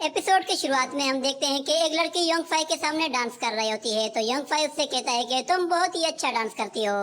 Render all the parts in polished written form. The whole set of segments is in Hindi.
एपिसोड की शुरुआत में हम देखते हैं कि एक लड़की योंग फाई के सामने डांस कर रही होती है। तो योंग फाई उससे कहता है कि तुम बहुत ही अच्छा डांस करती हो,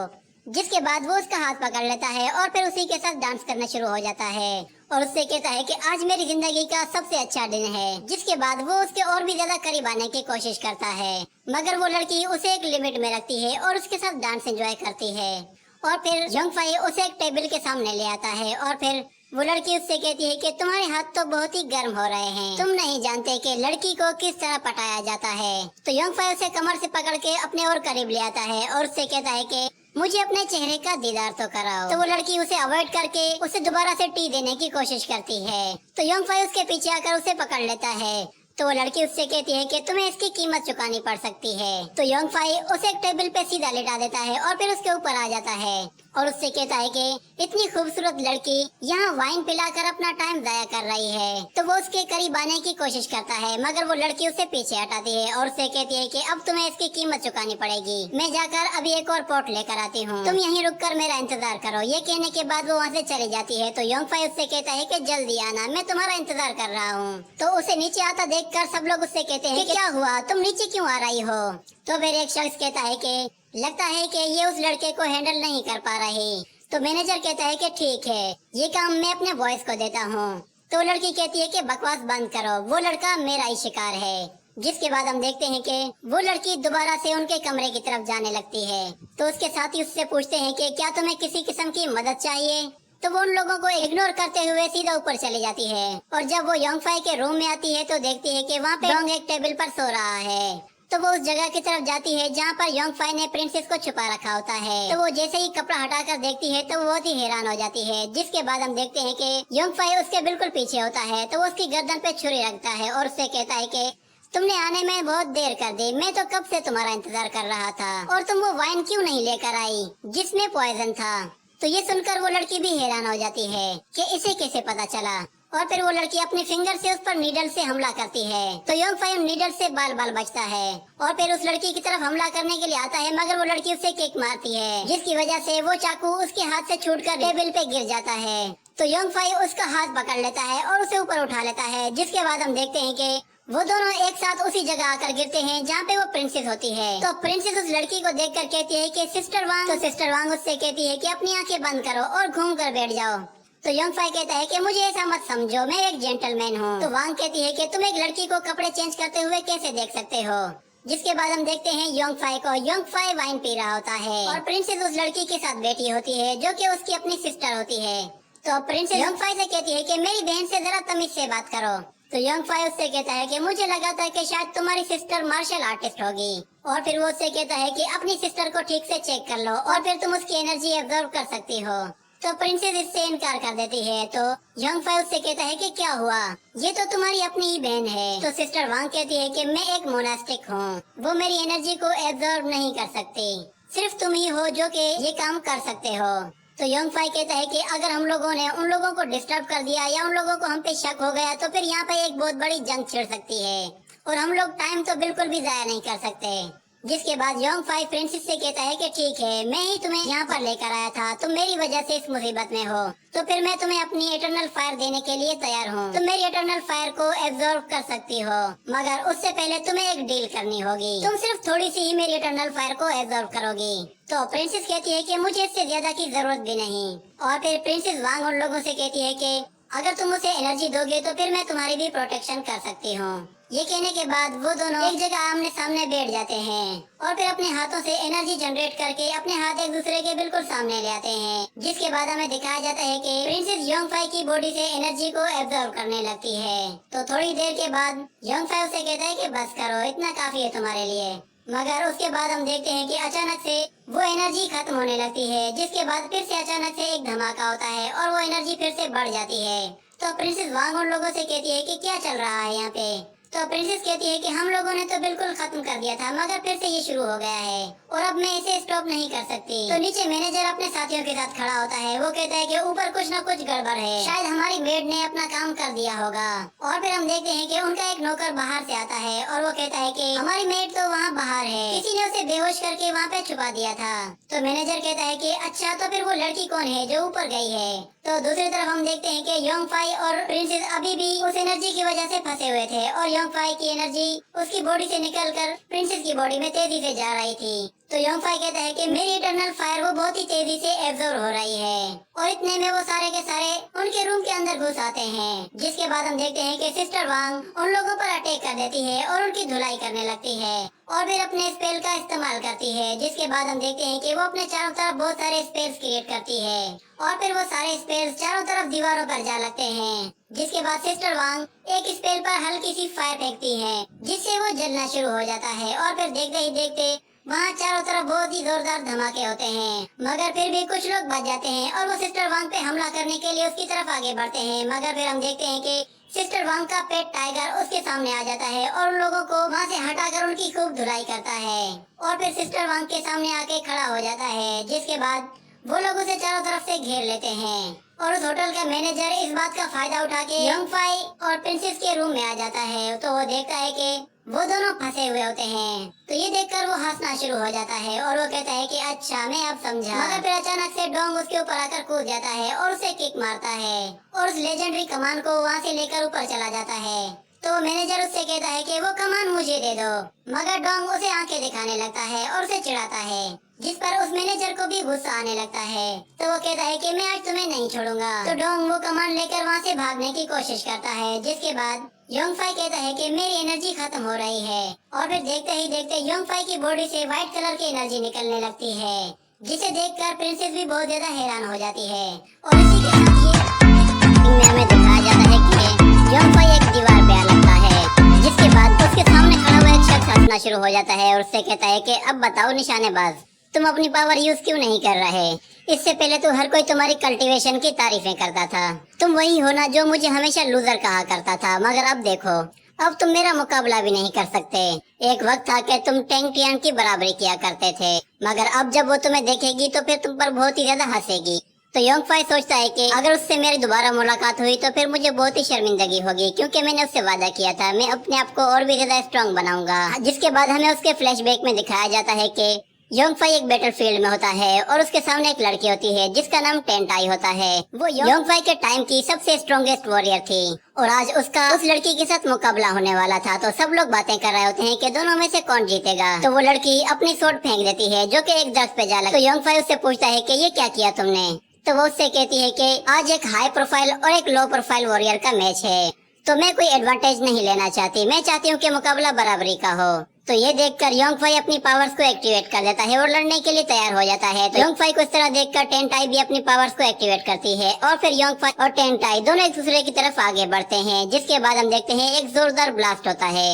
जिसके बाद वो उसका हाथ पकड़ लेता है और फिर उसी के साथ डांस करना शुरू हो जाता है और उससे कहता है कि आज मेरी जिंदगी का सबसे अच्छा दिन है। जिसके बाद वो उसके और भी ज्यादा करीब आने की कोशिश करता है, मगर वो लड़की उसे एक लिमिट में रखती है और उसके साथ डांस एंजॉय करती है। और फिर योंग फाई उसे एक टेबल के सामने ले आता है और फिर वो लड़की उससे कहती है कि तुम्हारे हाथ तो बहुत ही गर्म हो रहे हैं, तुम नहीं जानते कि लड़की को किस तरह पटाया जाता है। तो योंग फाई उसे कमर से पकड़ के अपने और करीब ले आता है और उससे कहता है कि मुझे अपने चेहरे का दीदार तो कराओ। तो वो लड़की उसे अवॉइड करके उसे दोबारा से टी देने की कोशिश करती है। तो योंग फाई उसके पीछे आकर उसे पकड़ लेता है। तो वो लड़की उससे कहती है कि तुम्हें इसकी कीमत चुकानी पड़ सकती है। तो योंग फाई उसे एक टेबल पे सीधा लेटा देता है और फिर उसके ऊपर आ जाता है और उससे कहता है कि इतनी खूबसूरत लड़की यहाँ वाइन पिलाकर अपना टाइम जाया कर रही है। तो वो उसके करीब आने की कोशिश करता है, मगर वो लड़की उसे पीछे हटाती है और उससे कहती है कि अब तुम्हें इसकी कीमत चुकानी पड़ेगी, मैं जाकर अभी एक और पॉट लेकर आती हूँ, तुम यहीं रुककर मेरा इंतजार करो। ये कहने के बाद वो वहाँ से चली जाती है। तो योंग फाई उससे कहता है कि जल्दी आना, मैं तुम्हारा इंतजार कर रहा हूँ। तो उसे नीचे आता देखकर सब लोग उससे कहते हैं कि क्या हुआ, तुम नीचे क्यों आ रही हो। तो फिर एक शख्स कहता है कि लगता है कि ये उस लड़के को हैंडल नहीं कर पा रही। तो मैनेजर कहता है कि ठीक है, ये काम मैं अपने बॉयज को देता हूँ। तो लड़की कहती है कि बकवास बंद करो, वो लड़का मेरा ही शिकार है। जिसके बाद हम देखते हैं कि वो लड़की दोबारा से उनके कमरे की तरफ जाने लगती है। तो उसके साथी उससे पूछते हैं कि क्या तुम्हें किसी किस्म की मदद चाहिए। तो वो उन लोगों को इग्नोर करते हुए सीधा ऊपर चली जाती है और जब वो योंग फाई के रूम में आती है तो देखती है कि वहाँ पे डोंग एक टेबल पर सो रहा है। तो वो उस जगह की तरफ जाती है जहाँ पर योंग फाई ने प्रिंसेस को छुपा रखा होता है। तो वो जैसे ही कपड़ा हटाकर देखती है तो वो बहुत ही हैरान हो जाती है। जिसके बाद हम देखते हैं कि योंग फाई उसके बिल्कुल पीछे होता है। तो वो उसकी गर्दन पे छुरी रखता है और उससे कहता है कि तुमने आने में बहुत देर कर दी, मैं तो कब से तुम्हारा इंतजार कर रहा था, और तुम वो वाइन क्यों नहीं लेकर आई जिसमें पॉइजन था। तो ये सुनकर वो लड़की भी हैरान हो जाती है कि इसे कैसे पता चला। और फिर वो लड़की अपने फिंगर से उस पर नीडल से हमला करती है। तो योंग फाई नीडल से बाल बाल बचता है और फिर उस लड़की की तरफ हमला करने के लिए आता है, मगर वो लड़की उससे किक मारती है, जिसकी वजह से वो चाकू उसके हाथ से छूटकर टेबल पे गिर जाता है। तो योंग फाई उसका हाथ पकड़ लेता है और उसे ऊपर उठा लेता है। जिसके बाद हम देखते हैं कि वो दोनों एक साथ उसी जगह आकर गिरते हैं जहाँ पे वो प्रिंसेस होती है। तो प्रिंसेस उस लड़की को देखकर कहती है कि सिस्टर वांग। तो सिस्टर वांग उससे कहती है कि अपनी आंखें बंद करो और घूम कर बैठ जाओ। तो योंग फाई कहता है कि मुझे ऐसा मत समझो, मैं एक जेंटलमैन हूँ। तो वांग कहती है कि तुम एक लड़की को कपड़े चेंज करते हुए कैसे देख सकते हो। जिसके बाद हम देखते हैं योंग फाई को। योंग फाई वाइन पी रहा होता है और प्रिंसेस उस लड़की के साथ बैठी होती है जो कि उसकी अपनी सिस्टर होती है। तो प्रिंसेस योंग फाई से कहती है कि मेरी बहन से जरा तमीज से बात करो। तो योंग फाई उससे कहता है कि मुझे लगा था कि शायद तुम्हारी सिस्टर मार्शल आर्टिस्ट होगी। और फिर वो उससे कहता है कि अपनी सिस्टर को ठीक से चेक कर लो और फिर तुम उसकी एनर्जी एब्जॉर्ब कर सकती हो। तो प्रिंसेस इससे इनकार कर देती है। तो योंग फाई उससे कहता है कि क्या हुआ, ये तो तुम्हारी अपनी ही बहन है। तो सिस्टर वांग कहती है कि मैं एक मोनास्टिक हूँ, वो मेरी एनर्जी को एब्जॉर्ब नहीं कर सकती, सिर्फ तुम ही हो जो कि ये काम कर सकते हो। तो योंग फाई कहता है कि अगर हम लोगों ने उन लोगों को डिस्टर्ब कर दिया या उन लोगों को हम पे शक हो गया तो फिर यहाँ पे एक बहुत बड़ी जंग छिड़ सकती है और हम लोग टाइम तो बिल्कुल भी जाया नहीं कर सकते। जिसके बाद योंग फाई प्रिंसेस से कहता है कि ठीक है, मैं ही तुम्हें यहाँ पर लेकर आया था, तुम मेरी वजह से इस मुसीबत में हो, तो फिर मैं तुम्हें अपनी इटर्नल फायर देने के लिए तैयार हूँ। तुम मेरी इटर्नल फायर को एब्जॉर्ब कर सकती हो, मगर उससे पहले तुम्हें एक डील करनी होगी, तुम सिर्फ थोड़ी सी ही मेरी इटर्नल फायर को एब्जॉर्ब करोगी। तो प्रिंसेस कहती है कि मुझे इससे ज्यादा की जरूरत भी नहीं। और फिर प्रिंसेस वांग उन लोगों से कहती है कि अगर तुम उसे एनर्जी दोगे तो फिर मैं तुम्हारी भी प्रोटेक्शन कर सकती हूँ। ये कहने के बाद वो दोनों एक जगह आमने सामने बैठ जाते हैं और फिर अपने हाथों से एनर्जी जनरेट करके अपने हाथ एक दूसरे के बिल्कुल सामने ले आते हैं। जिसके बाद हमें दिखाया जाता है कि प्रिंसेस योंग फाई की बॉडी से एनर्जी को एब्जॉर्ब करने लगती है। तो थोड़ी देर के बाद योंग फाई उसे कहता है कि बस करो, इतना काफी है तुम्हारे लिए। मगर उसके बाद हम देखते हैं कि अचानक से वो एनर्जी खत्म होने लगती है। जिसके बाद फिर से अचानक से एक धमाका होता है और वो एनर्जी फिर से बढ़ जाती है। तो प्रिंसेस वांग उन लोगों से कहती है कि क्या चल रहा है यहाँ पे। तो प्रिंसेस कहती है कि हम लोगों ने तो बिल्कुल खत्म कर दिया था, मगर फिर से ये शुरू हो गया है और अब मैं इसे स्टॉप नहीं कर सकती। तो नीचे मैनेजर अपने साथियों के साथ खड़ा होता है। वो कहता है कि ऊपर कुछ न कुछ गड़बड़ है, शायद हमारी मेड ने अपना काम कर दिया होगा। और फिर हम देखते हैं कि उनका एक नौकर बाहर से आता है और वो कहता है कि हमारी मेड तो वहाँ बाहर है, किसी ने उसे बेहोश करके वहाँ पे छुपा दिया था। तो मैनेजर कहता है कि अच्छा, तो फिर वो लड़की कौन है जो ऊपर गई है। तो दूसरी तरफ हम देखते हैं कि योंग फाई और प्रिंसेस अभी भी उस एनर्जी की वजह से फंसे हुए थे और योंग फाई की एनर्जी उसकी बॉडी से निकलकर प्रिंसेस की बॉडी में तेजी से जा रही थी। तो योंग फाई कहता है कि मेरी इटरनल फायर वो बहुत ही तेजी से एब्जॉर्ब हो रही है और इतने में वो सारे के सारे उनके रूम के अंदर घुस आते हैं। जिसके बाद हम देखते हैं कि सिस्टर वांग उन लोगों पर अटैक कर देती है और उनकी धुलाई करने लगती है और फिर अपने स्पेल का इस्तेमाल करती है। जिसके बाद हम देखते हैं कि वो अपने चारों तरफ बहुत सारे स्पेल्स क्रिएट करती है और फिर वो सारे स्पेल्स चारों तरफ दीवारों पर जा लगते हैं। जिसके बाद सिस्टर वांग एक स्पेल पर हल्की सी फायर फेंकती है जिससे वो जलना शुरू हो जाता है और फिर देखते ही देखते वहाँ चारों तरफ बहुत ही जोरदार धमाके होते हैं। मगर फिर भी कुछ लोग बच जाते हैं और वो सिस्टर वांग पे हमला करने के लिए उसकी तरफ आगे बढ़ते हैं। मगर फिर हम देखते हैं कि सिस्टर वांग का पेट टाइगर उसके सामने आ जाता है और उन लोगों को वहाँ से हटाकर उनकी खूब धुलाई करता है और फिर सिस्टर वांग के सामने आके खड़ा हो जाता है। जिसके बाद वो लोग उसे चारों तरफ से घेर लेते हैं और उस होटल का मैनेजर इस बात का फायदा उठा के योंग फाई और प्रिंसेस के रूम में आ जाता है। तो वो देखता है कि वो दोनों फंसे हुए होते हैं। तो ये देखकर वो हंसना शुरू हो जाता है और वो कहता है कि अच्छा मैं अब समझा। मगर फिर अचानक से डोंग उसके ऊपर आकर कूद जाता है और उसे किक मारता है और उस लेजेंडरी कमान को वहाँ से लेकर ऊपर चला जाता है। तो मैनेजर उससे कहता है कि वो कमान मुझे दे दो। मगर डोंग उसे आंखें दिखाने लगता है और उसे चिढ़ाता है जिस पर उस मैनेजर को भी गुस्सा आने लगता है। तो वो कहता है कि मैं आज तुम्हें नहीं छोड़ूंगा। तो डोंग वो कमान लेकर वहाँ से भागने की कोशिश करता है। जिसके बाद योंग फाई कहता है कि मेरी एनर्जी खत्म हो रही है और फिर देखते ही देखते योंग फाई की बॉडी से व्हाइट कलर की एनर्जी निकलने लगती है जिसे देखकर प्रिंसेस भी बहुत ज्यादा हैरान हो जाती है। और इसी के साथ ये में हमें दिखाया जाता है कि योंग फाई एक दीवार पे आ लगता है। जिसके बाद उसके सामने खड़ा हुआ एक शख्स हंसना शुरू हो जाता है और उससे कहता है कि अब बताओ निशानेबाज, तुम अपनी पावर यूज क्यों नहीं कर रहे? इससे पहले तो हर कोई तुम्हारी कल्टीवेशन की तारीफें करता था। तुम वही हो ना जो मुझे हमेशा लूजर कहा करता था। मगर अब देखो, अब तुम मेरा मुकाबला भी नहीं कर सकते। एक वक्त था कि तुम टेंग टियान की बराबरी किया करते थे, मगर अब जब वो तुम्हें देखेगी तो फिर तुम पर बहुत ही ज्यादा हंसेगी। तो योंग फाई सोचता है कि अगर उससे मेरी दोबारा मुलाकात हुई तो फिर मुझे बहुत ही शर्मिंदगी होगी, क्योंकि मैंने उससे वादा किया था मैं अपने आप को और भी ज्यादा स्ट्रांग बनाऊंगा। जिसके बाद हमें उसके फ्लैशबैक में दिखाया जाता है कि योंग फाई एक बैटलफील्ड में होता है और उसके सामने एक लड़की होती है जिसका नाम टेन टाई होता है। वो योंग फाई के टाइम की सबसे स्ट्रॉन्गेस्ट वॉरियर थी और आज उसका उस लड़की के साथ मुकाबला होने वाला था। तो सब लोग बातें कर रहे होते हैं कि दोनों में से कौन जीतेगा। तो वो लड़की अपनी स्वॉर्ड फेंक देती है जो कि एक दरख्त पे जा लगा। तो योंग फाई उससे पूछता है कि ये क्या किया तुमने? तो वो उससे कहती है कि आज एक हाई प्रोफाइल और एक लो प्रोफाइल वॉरियर का मैच है, तो मैं कोई एडवांटेज नहीं लेना चाहती। मैं चाहती हूँ कि मुकाबला बराबरी का हो। तो ये देखकर योंग फाई अपनी पावर्स को एक्टिवेट कर देता है और लड़ने के लिए तैयार हो जाता है। तो योंग फाई को इस तरह देखकर टेन टाई भी अपनी पावर्स को एक्टिवेट करती है और फिर योंग फाई और टेन टाई दोनों एक दूसरे की तरफ आगे बढ़ते हैं। जिसके बाद हम देखते हैं एक जोरदार ब्लास्ट होता है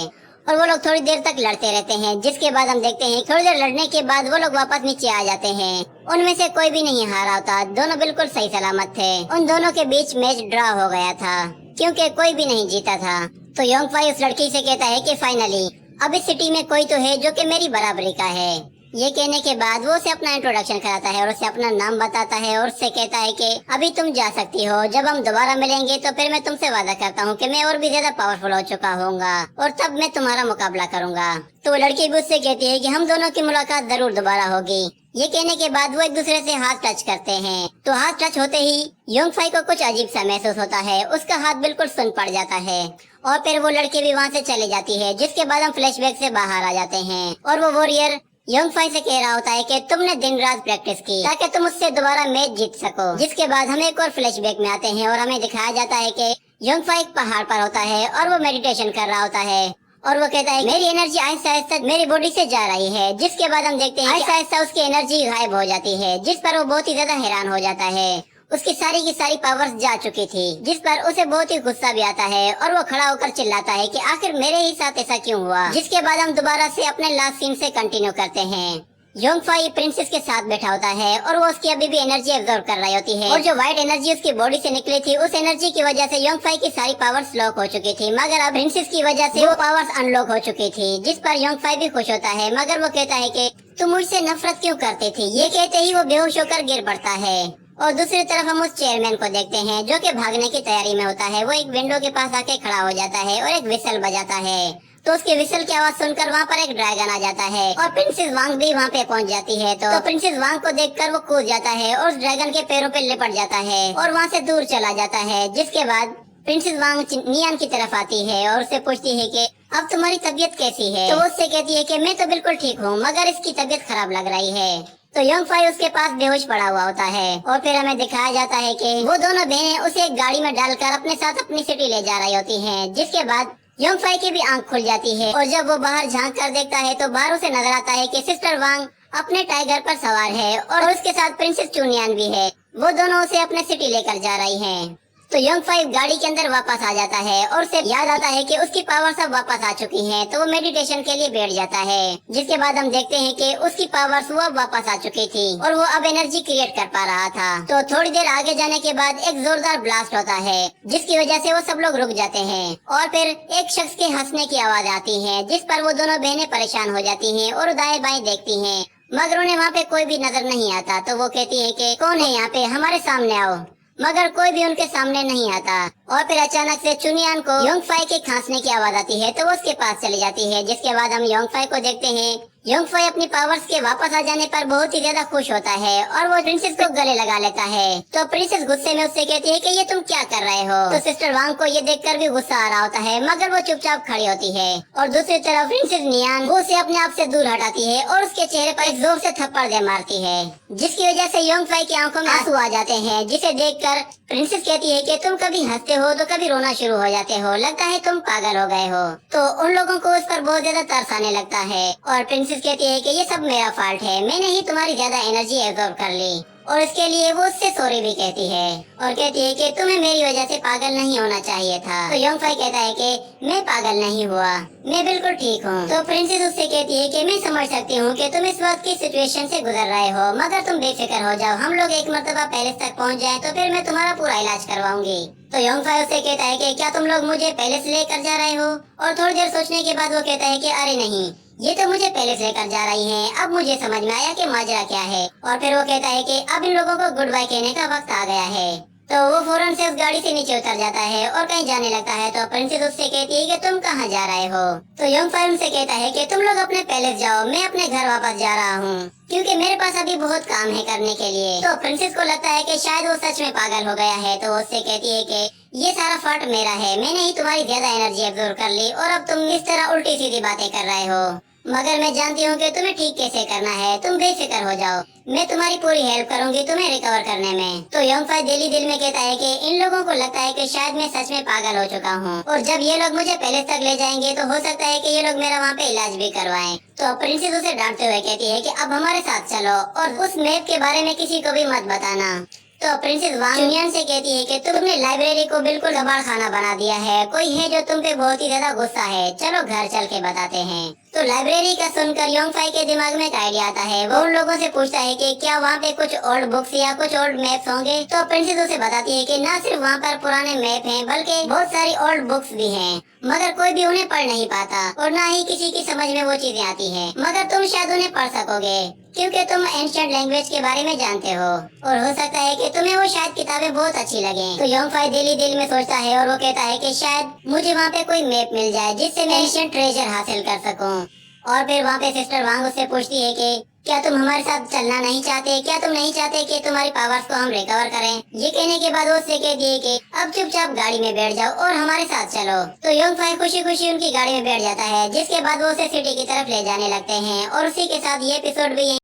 और वो लोग थोड़ी देर तक लड़ते रहते हैं। जिसके बाद हम देखते हैं थोड़ी देर लड़ने के बाद वो लोग वापस नीचे आ जाते हैं। उनमें से कोई भी नहीं हारा होता, दोनों बिल्कुल सही सलामत थे। उन दोनों के बीच मैच ड्रॉ हो गया था क्योंकि कोई भी नहीं जीता था। तो योंग फाई उस लड़की से कहता है कि फाइनली अब इस सिटी में कोई तो है जो कि मेरी बराबरी का है। ये कहने के बाद वो उसे अपना इंट्रोडक्शन कराता है और उसे अपना नाम बताता है और उससे कहता है कि अभी तुम जा सकती हो। जब हम दोबारा मिलेंगे तो फिर मैं तुमसे वादा करता हूँ कि मैं और भी ज्यादा पावरफुल हो चुका होऊंगा और तब मैं तुम्हारा मुकाबला करूंगा। तो वो लड़की भी उससे कहती है कि हम दोनों की मुलाकात जरूर दोबारा होगी। ये कहने के बाद वो एक दूसरे से हाथ टच करते हैं। तो हाथ टच होते ही योंग फाई को कुछ अजीब सा महसूस होता है, उसका हाथ बिल्कुल सुन पड़ जाता है और फिर वो लड़की भी वहाँ से चली जाती है। जिसके बाद हम फ्लैशबैक से बाहर आ जाते हैं और वो वॉरियर योंग फाई से कह रहा होता है कि तुमने दिन रात प्रैक्टिस की ताकि तुम उससे दोबारा मैच जीत सको। जिसके बाद हम एक और फ्लैशबैक में आते हैं और हमें दिखाया जाता है कि योंग फाई एक पहाड़ पर होता है और वो मेडिटेशन कर रहा होता है और वो कहता है मेरी एनर्जी आहिस्ता आहिस्ता मेरी बॉडी से जा रही है। जिसके बाद हम देखते हैं आहिस्ता आहिस्ता उसकी एनर्जी गायब हो जाती है, जिस पर वो बहुत ही ज्यादा हैरान हो जाता है। उसकी सारी की सारी पावर्स जा चुकी थी, जिस पर उसे बहुत ही गुस्सा भी आता है और वो खड़ा होकर चिल्लाता है कि आखिर मेरे ही साथ ऐसा क्यों हुआ। जिसके बाद हम दोबारा से अपने लास्ट सीन से कंटिन्यू करते हैं। योंग फाई प्रिंसेस के साथ बैठा होता है और वो उसकी अभी भी एनर्जी एब्जॉर्ब कर रही होती है और जो व्हाइट एनर्जी उसकी बॉडी से निकली थी उस एनर्जी की वजह से योंग फाई की सारी पावर्स लॉक हो चुकी थी, मगर अब प्रिंसेस की वजह से वो पावर्स अनलॉक हो चुकी थी। जिस पर योंग फाई भी खुश होता है, मगर वो कहता है कि तुम मुझसे नफरत क्यों करती थी। ये कहते ही वो बेहोश होकर गिर पड़ता है और दूसरी तरफ हम उस चेयरमैन को देखते हैं जो कि भागने की तैयारी में होता है। वो एक विंडो के पास आके खड़ा हो जाता है और एक विसल बजाता है तो उसके विसल की आवाज सुनकर वहाँ पर एक ड्रैगन आ जाता है और प्रिंसेस वांग भी वहाँ पे पहुँच जाती है। तो प्रिंसेस वांग को देखकर वो कूद जाता है और उस ड्रैगन के पैरों पे लिपट जाता है और वहाँ से दूर चला जाता है। जिसके बाद प्रिंसेस वांग नियान की तरफ आती है और उससे पूछती है कि अब तुम्हारी तबीयत कैसी है। तो वो उससे कहती है कि मैं तो बिल्कुल ठीक हूँ, मगर इसकी तबीयत खराब लग रही है। तो यंग फाई उसके पास बेहोश पड़ा हुआ होता है और फिर हमें दिखाया जाता है कि वो दोनों बहनें उसे एक गाड़ी में डालकर अपने साथ अपनी सिटी ले जा रही होती हैं। जिसके बाद यंग फाई की भी आंख खुल जाती है और जब वो बाहर झांक कर देखता है तो बाहर उसे नजर आता है कि सिस्टर वांग अपने टाइगर पर सवार है और उसके साथ प्रिंसेस चुनियान भी है। वो दोनों उसे अपने सिटी लेकर जा रही हैं। तो यंग फाइव गाड़ी के अंदर वापस आ जाता है और उसे याद आता है कि उसकी पावर सब वापस आ चुकी हैं। तो वो मेडिटेशन के लिए बैठ जाता है। जिसके बाद हम देखते हैं कि उसकी पावर्स वो वापस आ चुकी थी और वो अब एनर्जी क्रिएट कर पा रहा था। तो थोड़ी देर आगे जाने के बाद एक जोरदार ब्लास्ट होता है जिसकी वजह से वो सब लोग रुक जाते हैं और फिर एक शख्स के हंसने की आवाज आती है जिस पर वो दोनों बहनें परेशान हो जाती हैं और दाएं बाएं देखती हैं, मगर उन्हें वहाँ पे कोई भी नजर नहीं आता। तो वो कहती है कि कौन है यहाँ पे, हमारे सामने आओ, मगर कोई भी उनके सामने नहीं आता। और फिर अचानक से चुनियान को योंग फाई के खांसने की आवाज आती है तो वो उसके पास चली जाती है। जिसके बाद हम योंग फाई को देखते हैं। योंग फाई अपनी पावर्स के वापस आ जाने पर बहुत ही ज्यादा खुश होता है और वो प्रिंसेस को गले लगा लेता है। तो प्रिंसेस गुस्से में उससे कहती है कि ये तुम क्या कर रहे हो। तो सिस्टर वांग को ये देखकर भी गुस्सा आ रहा होता है, मगर वो चुपचाप खड़ी होती है। और दूसरी तरफ प्रिंसेस नियान वो उसे अपने आप से दूर हटाती है और उसके चेहरे पर एक जोर से थप्पड़ दे मारती है, जिसकी वजह से योंग फाई की आंखों में आंसू आ जाते हैं। जिसे देखकर प्रिंसेस कहती है कि तुम कभी हंसते हो तो कभी रोना शुरू हो जाते हो, लगता है तुम पागल हो गए हो। तो उन लोगों को उस पर बहुत ज्यादा तरस आने लगता है और प्रिंसेस कहती है कि ये सब मेरा फॉल्ट है, मैंने ही तुम्हारी ज्यादा एनर्जी एब्जॉर्ब कर ली। और इसके लिए वो उससे सॉरी भी कहती है और कहती है कि तुम्हें मेरी वजह से पागल नहीं होना चाहिए था। तो योंग फाई कहता है कि मैं पागल नहीं हुआ, मैं बिल्कुल ठीक हूँ। तो प्रिंसेस उससे कहती है कि मैं समझ सकती हूँ कि तुम इस वक्त की सिचुएशन से गुजर रहे हो, मगर तुम बेफिक्र हो जाओ, हम लोग एक मर्तबा पैलेस तक पहुँच जाए तो फिर मैं तुम्हारा पूरा इलाज करवाऊंगी। तो योंग फाई उससे कहता है कि क्या तुम लोग मुझे पैलेस लेकर जा रहे हो। और थोड़ी देर सोचने के बाद वो कहता है कि अरे नहीं, ये तो मुझे पहले से लेकर जा रही हैं। अब मुझे समझ में आया कि माजरा क्या है। और फिर वो कहता है कि अब इन लोगों को गुड बाय कहने का वक्त आ गया है। तो वो फौरन से उस गाड़ी से नीचे उतर जाता है और कहीं जाने लगता है। तो प्रिंसेस उससे कहती है कि तुम कहाँ जा रहे हो। तो योंग फाई उनसे कहता है कि तुम लोग अपने पैलेस जाओ, मैं अपने घर वापस जा रहा हूँ, क्योंकि मेरे पास अभी बहुत काम है करने के लिए। तो प्रिंसेस को लगता है कि शायद वो सच में पागल हो गया है। तो वो उससे कहती है कि ये सारा फॉल्ट मेरा है, मैंने ही तुम्हारी ज्यादा एनर्जी एब्जॉर्ब कर ली और अब तुम इस तरह उल्टी सीधी बातें कर रहे हो, मगर मैं जानती हूँ कि तुम्हें ठीक कैसे करना है, तुम बेफिक्र हो जाओ, मैं तुम्हारी पूरी हेल्प करूंगी तुम्हें रिकवर करने में। तो योंग फाई दिल ही दिल में कहता है कि इन लोगों को लगता है कि शायद मैं सच में पागल हो चुका हूँ और जब ये लोग मुझे पैलेस तक ले जाएंगे तो हो सकता है कि ये लोग मेरा वहाँ पे इलाज भी करवाएं। तो प्रिंसेस उसे डांटते हुए कहती है कि अब हमारे साथ चलो और उस मैप के बारे में किसी को भी मत बताना। तो प्रिंसेस वांग चुनियान से कहती है कि तुमने लाइब्रेरी को बिल्कुल कबाड़ खाना बना दिया है, कोई है जो तुम पे बहुत ही ज्यादा गुस्सा है, चलो घर चल के बताते हैं। तो लाइब्रेरी का सुनकर योंग फाई के दिमाग में एक आइडिया आता है। वो उन लोगों से पूछता है कि क्या वहाँ पे कुछ ओल्ड बुक्स या कुछ ओल्ड मैप्स होंगे। तो प्रिंसेस उसे बताती है कि न सिर्फ वहाँ पर पुराने मैप हैं बल्कि बहुत सारी ओल्ड बुक्स भी हैं, मगर कोई भी उन्हें पढ़ नहीं पाता और न ही किसी की समझ में वो चीजें आती हैं, मगर तुम शायद उन्हें पढ़ सकोगे क्योंकि तुम एंशिएंट लैंग्वेज के बारे में जानते हो और हो सकता है कि तुम्हें वो शायद किताबें बहुत अच्छी लगें। तो योंग फाई दिल ही दिल में सोचता है और वो कहता है कि शायद मुझे वहाँ पे कोई मैप मिल जाए जिससे मैं एंशिएंट ट्रेजर हासिल कर सकूं। और फिर वहाँ पे सिस्टर वांग उससे पूछती है कि क्या तुम हमारे साथ चलना नहीं चाहते, क्या तुम नहीं चाहते कि तुम्हारी पावर्स को हम रिकवर करें। ये कहने के बाद वो उससे कहती है कि अब चुपचाप गाड़ी में बैठ जाओ और हमारे साथ चलो। तो योंग फाई खुशी खुशी उनकी गाड़ी में बैठ जाता है, जिसके बाद वो उसे सिटी की तरफ ले जाने लगते हैं। और उसी के साथ ये एपिसोड भी